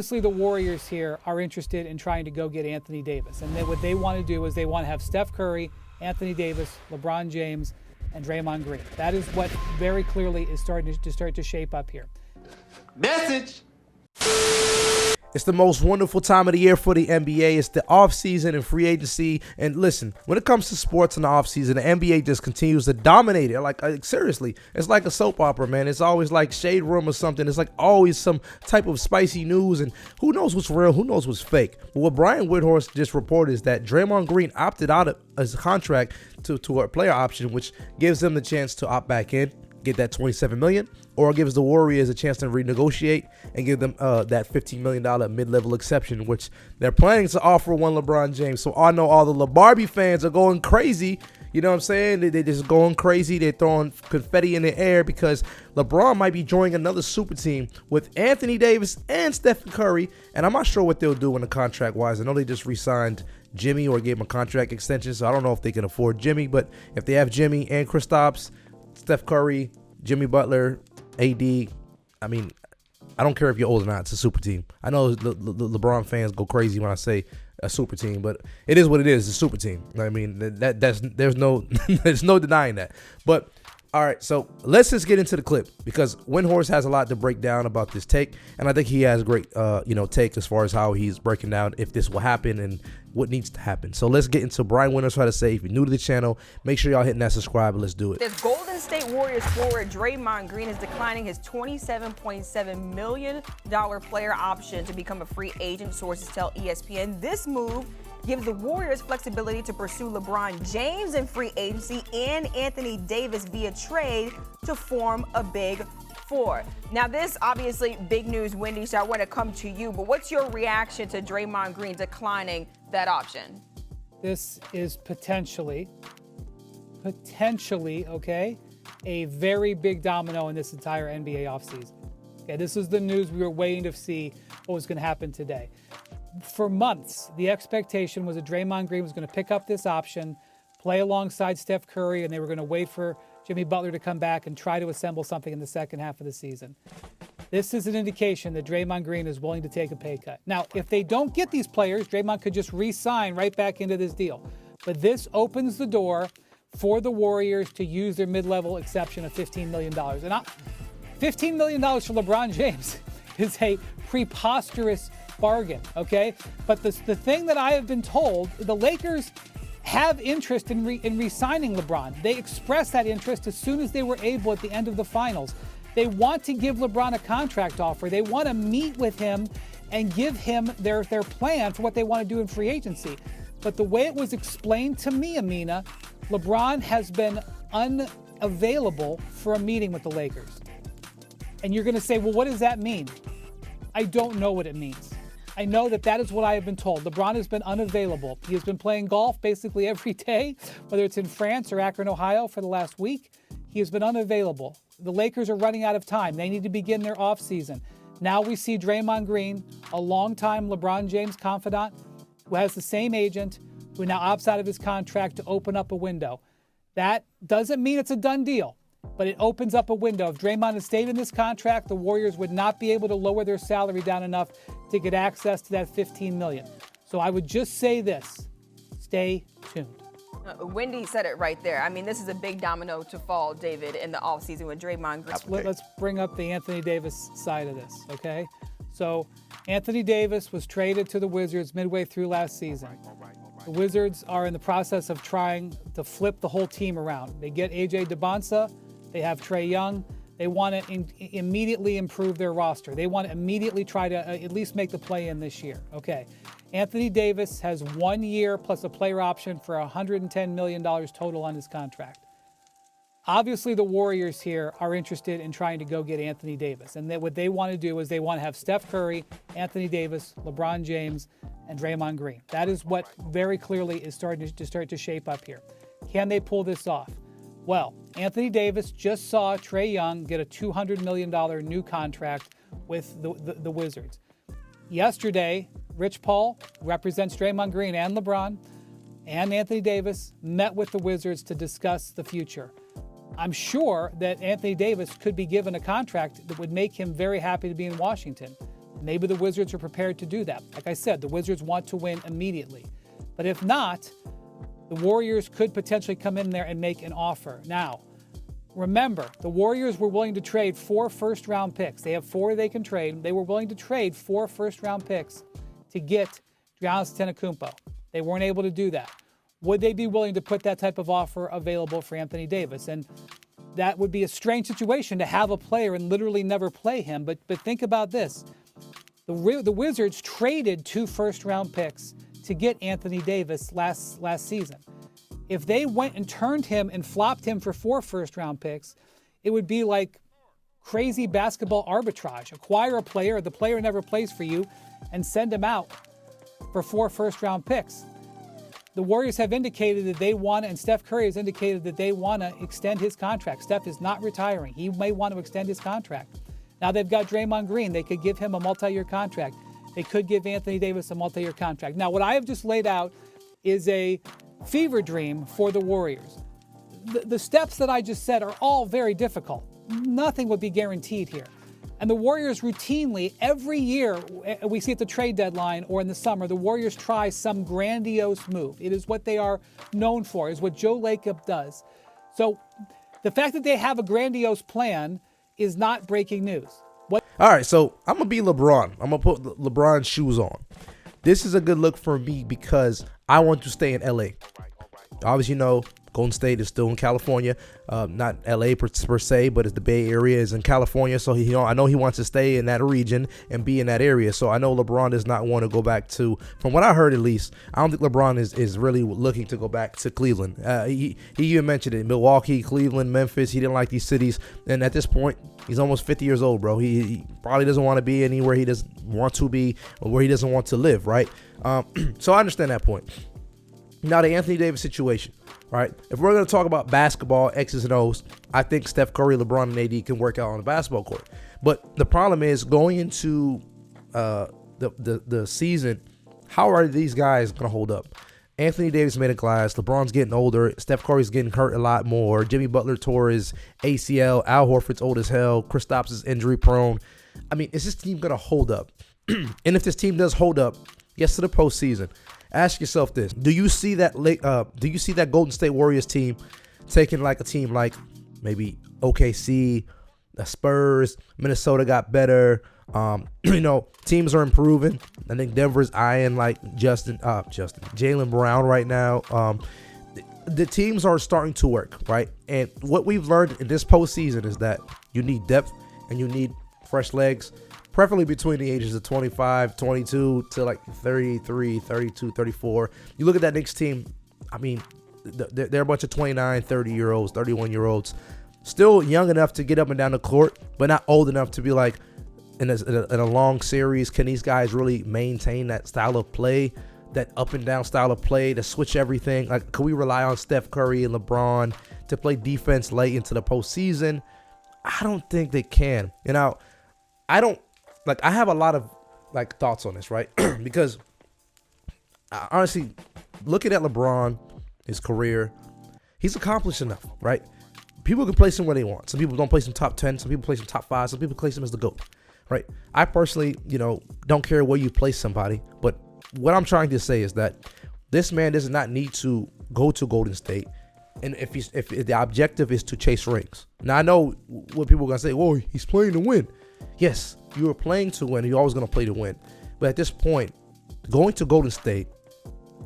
Obviously, the Warriors here are interested in trying to go get Anthony Davis. And then what they want to do is they want to have Steph Curry, Anthony Davis, LeBron James, and Draymond Green. That is what very clearly is starting to shape up here. Message. It's the most wonderful time of the year for the NBA. It's the offseason and free agency. And listen, when it comes to sports in the offseason, the NBA just continues to dominate it. Like seriously, it's like a soap opera, man. It's always like Shade Room or something. It's like always some type of spicy news. And who knows what's real, who knows what's fake. But what Brian Windhorst just reported is that Draymond Green opted out of his contract to a player option, which gives him the chance to opt back in, get that $27 million, or gives the Warriors a chance to renegotiate and give them that $15 million mid-level exception, which they're planning to offer one LeBron James. So I know all the LeBarbie fans are going crazy. You know what I'm saying? They're just going crazy. They're throwing confetti in the air because LeBron might be joining another super team with Anthony Davis and Steph Curry. And I'm not sure what they'll do in the contract-wise. I know they just re-signed Jimmy or gave him a contract extension, so I don't know if they can afford Jimmy. But if they have Jimmy and Kristaps, Steph Curry, Jimmy Butler, AD, I mean, I don't care if you're old or not. It's a super team. I know the LeBron fans go crazy when I say a super team, but it is what it is. It's a super team. I mean, there's no there's no denying that. But all right, so let's just get into the clip because Windhorst has a lot to break down about this take, and I think he has a great take as far as how he's breaking down if this will happen and what needs to happen. So let's get into Brian Windhorst had to say. If you're new to the channel, make sure y'all hitting that subscribe and let's do it. This Golden State Warriors forward Draymond Green is declining his $27.7 million player option to become a free agent, sources tell ESPN. This move gives the Warriors flexibility to pursue LeBron James in free agency and Anthony Davis via trade to form a big four. Now, this obviously big news, Wendy, so I want to come to you, but what's your reaction to Draymond Green declining that option? This is potentially, okay, a very big domino in this entire NBA offseason. Okay, this is the news we were waiting to see what was going to happen today. For months, the expectation was that Draymond Green was going to pick up this option, play alongside Steph Curry, and they were going to wait for Jimmy Butler to come back and try to assemble something in the second half of the season. This is an indication that Draymond Green is willing to take a pay cut. Now, if they don't get these players, Draymond could just re-sign right back into this deal. But this opens the door for the Warriors to use their mid-level exception of $15 million. And $15 million for LeBron James is a preposterous bargain, okay? But the thing that I have been told, the Lakers have interest in re-signing LeBron. They expressed that interest as soon as they were able at the end of the finals. They want to give LeBron a contract offer. They want to meet with him and give him their plan for what they want to do in free agency. But the way it was explained to me, Amina, LeBron has been unavailable for a meeting with the Lakers. And you're going to say, well, what does that mean? I don't know what it means. I know that is what I have been told. LeBron has been unavailable. He has been playing golf basically every day, whether it's in France or Akron, Ohio for the last week. He has been unavailable. The Lakers are running out of time. They need to begin their offseason. Now we see Draymond Green, a longtime LeBron James confidant, who has the same agent, who now opts out of his contract to open up a window. That doesn't mean it's a done deal, but it opens up a window. If Draymond had stayed in this contract, the Warriors would not be able to lower their salary down enough to get access to that $15 million. So I would just say this, stay tuned. Wendy said it right there. I mean, this is a big domino to fall, David, in the offseason with Draymond Green. Let's bring up the Anthony Davis side of this, okay? So Anthony Davis was traded to the Wizards midway through last season. The Wizards are in the process of trying to flip the whole team around. They get A.J. DeBonsa. They have Trae Young. They want to immediately improve their roster. They want to immediately try to at least make the play-in this year. Okay. Anthony Davis has 1 year plus a player option for $110 million total on his contract. Obviously, the Warriors here are interested in trying to go get Anthony Davis. And what they want to do is they want to have Steph Curry, Anthony Davis, LeBron James, and Draymond Green. That is what very clearly is starting to shape up here. Can they pull this off? Well, Anthony Davis just saw Trae Young get a $200 million new contract with the Wizards. Yesterday, Rich Paul, who represents Draymond Green and LeBron, and Anthony Davis met with the Wizards to discuss the future. I'm sure that Anthony Davis could be given a contract that would make him very happy to be in Washington. Maybe the Wizards are prepared to do that. Like I said, the Wizards want to win immediately. But if not, the Warriors could potentially come in there and make an offer. Now, remember, the Warriors were willing to trade 4 first-round picks. They have 4 they can trade. They were willing to trade 4 first-round picks to get Giannis Antetokounmpo. They weren't able to do that. Would they be willing to put that type of offer available for Anthony Davis? And that would be a strange situation to have a player and literally never play him. But think about this. The Wizards traded 2 first-round picks to get Anthony Davis last season. If they went and turned him and flopped him for 4 first-round picks, it would be like crazy basketball arbitrage. Acquire a player, the player never plays for you, and send him out for 4 first-round picks. The Warriors have indicated that they want, and Steph Curry has indicated that they want to extend his contract. Steph is not retiring. He may want to extend his contract. Now they've got Draymond Green. They could give him a multi-year contract. They could give Anthony Davis a multi-year contract. Now, what I have just laid out is a fever dream for the Warriors. The steps that I just said are all very difficult. Nothing would be guaranteed here. And the Warriors routinely, every year, we see at the trade deadline or in the summer, the Warriors try some grandiose move. It is what they are known for, is what Joe Lacob does. So the fact that they have a grandiose plan is not breaking news. All right, so I'm going to be LeBron. I'm going to put LeBron's shoes on. This is a good look for me because I want to stay in L.A. Obviously, you know, Golden State is still in California, not L.A. per se, but it's the Bay Area is in California. So I know he wants to stay in that region and be in that area. So I know LeBron does not want to go back to, from what I heard at least, I don't think LeBron is really looking to go back to Cleveland. He even mentioned it, Milwaukee, Cleveland, Memphis. He didn't like these cities. And at this point, he's almost 50 years old, bro. He probably doesn't want to be anywhere he doesn't want to be or where he doesn't want to live, right? So I understand that point. Now, the Anthony Davis situation, right? If we're going to talk about basketball, X's and O's, I think Steph Curry, LeBron, and AD can work out on the basketball court. But the problem is going into the season, how are these guys going to hold up? Anthony Davis made a glass. LeBron's getting older. Steph Curry's getting hurt a lot more. Jimmy Butler tore his ACL. Al Horford's old as hell. Kristaps is injury prone. I mean, is this team going to hold up? And if this team does hold up, gets to the postseason, ask yourself this: do you see that Golden State Warriors team taking like a team like maybe OKC, the Spurs, Minnesota got better? Teams are improving. I think Denver's eyeing like Jaylen Brown right now. The teams are starting to work, right? And what we've learned in this postseason is that you need depth and you need fresh legs, preferably between the ages of 25, 22 to like 33, 32, 34. You look at that Knicks team, I mean, they're a bunch of 29, 30-year-olds, 31-year-olds, still young enough to get up and down the court, but not old enough to be like, in a long series, can these guys really maintain that style of play, that up and down style of play, to switch everything? Like, can we rely on Steph Curry and LeBron to play defense late into the postseason? I don't think they can. I have a lot of like thoughts on this, right? Because honestly, looking at LeBron, his career, he's accomplished enough, right? People can place him where they want. Some people don't place him top 10. Some people place him top 5. Some people place him as the GOAT, right? I personally, don't care where you place somebody. But what I'm trying to say is that this man does not need to go to Golden State. And if the objective is to chase rings. Now, I know what people are going to say, well, he's playing to win. Yes, you are playing to win. You're always going to play to win. But at this point, going to Golden State,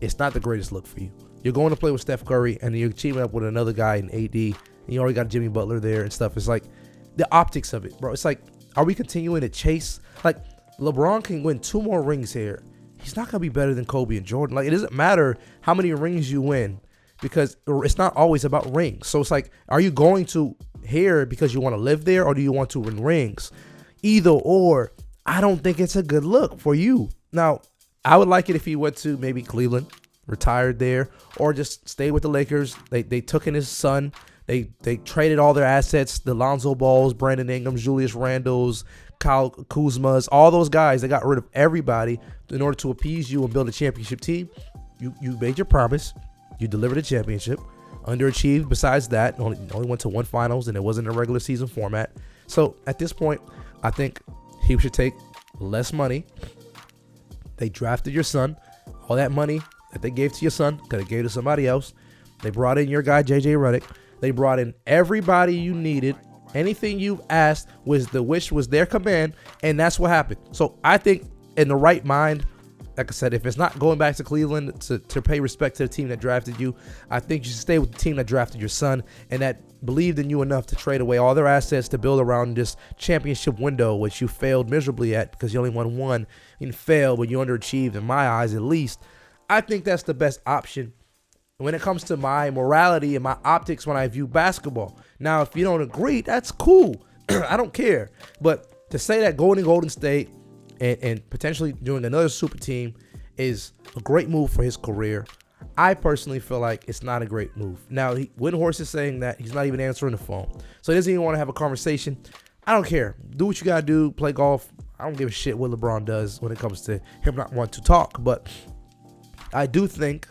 it's not the greatest look for you. You're going to play with Steph Curry, and you're teaming up with another guy in AD. And you already got Jimmy Butler there and stuff. It's like the optics of it, bro. It's like, are we continuing to chase? Like, LeBron can win 2 more rings here. He's not going to be better than Kobe and Jordan. Like, it doesn't matter how many rings you win because it's not always about rings. So it's like, are you going to here because you want to live there, or do you want to win rings? Either or, I don't think it's a good look for you. Now, I would like it if he went to maybe Cleveland, retired there, or just stay with the Lakers. They took in his son. They traded all their assets, the Lonzo Balls, Brandon Ingrams, Julius Randles, Kyle Kuzmas, all those guys. They got rid of everybody in order to appease you and build a championship team. You made your promise. You delivered a championship. Underachieved besides that. Only went to 1 finals, and it wasn't a regular season format. So at this point, I think he should take less money. They drafted your son. All that money that they gave to your son could have gave to somebody else. They brought in your guy, J.J. Redick. They brought in everybody you needed. Anything you asked was the wish was their command, and that's what happened. So I think in the right mind, like I said, if it's not going back to Cleveland to pay respect to the team that drafted you, I think you should stay with the team that drafted your son and that believed in you enough to trade away all their assets to build around this championship window, which you failed miserably at because you only won one. You failed, but you underachieved in my eyes at least. I think that's the best option when it comes to my morality and my optics when I view basketball. Now, if you don't agree, that's cool. I don't care. But to say that going to Golden State and potentially doing another super team is a great move for his career, I personally feel like it's not a great move. Now, Windhorst is saying that he's not even answering the phone. So he doesn't even want to have a conversation. I don't care. Do what you got to do. Play golf. I don't give a shit what LeBron does when it comes to him not wanting to talk. But I do think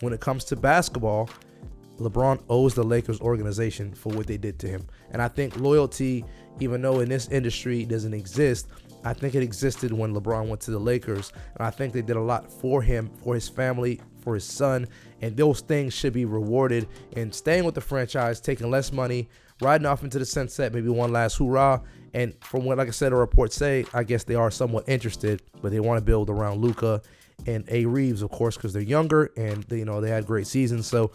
when it comes to basketball, LeBron owes the Lakers organization for what they did to him. And I think loyalty, even though in this industry doesn't exist, I think it existed when LeBron went to the Lakers. And I think they did a lot for him, for his family, for his son. And those things should be rewarded. And staying with the franchise, taking less money, riding off into the sunset, maybe one last hoorah. And from what, like I said, the reports say, I guess they are somewhat interested, but they want to build around Luka and A. Reeves, of course, because they're younger and they had great seasons. So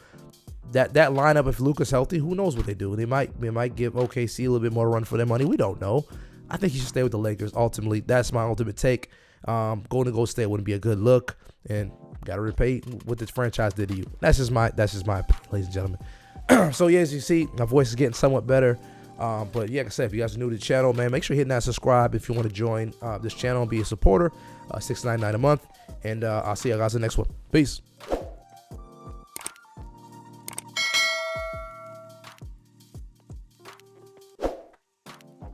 that lineup, if Luka's healthy, who knows what they do? They might give OKC a little bit more run for their money. We don't know. I think he should stay with the Lakers. Ultimately, that's my ultimate take. Going to Golden State wouldn't be a good look, and got to repay what this franchise did to you. That's just my opinion, ladies and gentlemen. So yeah, as you see, my voice is getting somewhat better. But yeah, like I said, if you guys are new to the channel, man, make sure you're hitting that subscribe if you want to join this channel and be a supporter. $6.99 a month, and I'll see you guys in the next one. Peace.